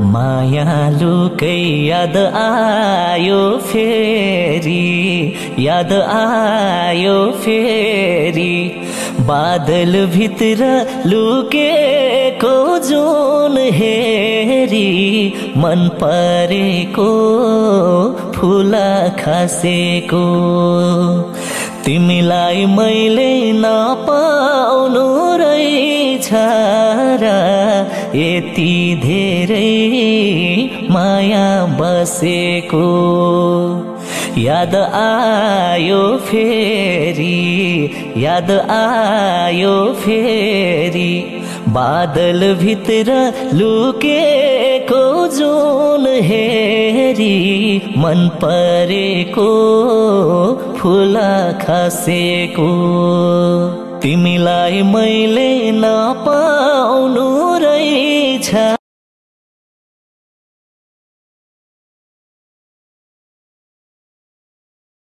मायालुकै याद आयो फेरि, याद आयो फेरि, बादल भित्र लुकेको जुन हेरी, मन परेको फुला खसेको। तिमीलाई मैले नपाउनु रहेछ र, यति धेरै माया बसेको। याद आयो फेरि, याद आयो फेरि, बादल भित्र लुकेको जुन हेरी, मन परेको फुला खसेको। तिमीलाई मैले नपाउनु रहेछ।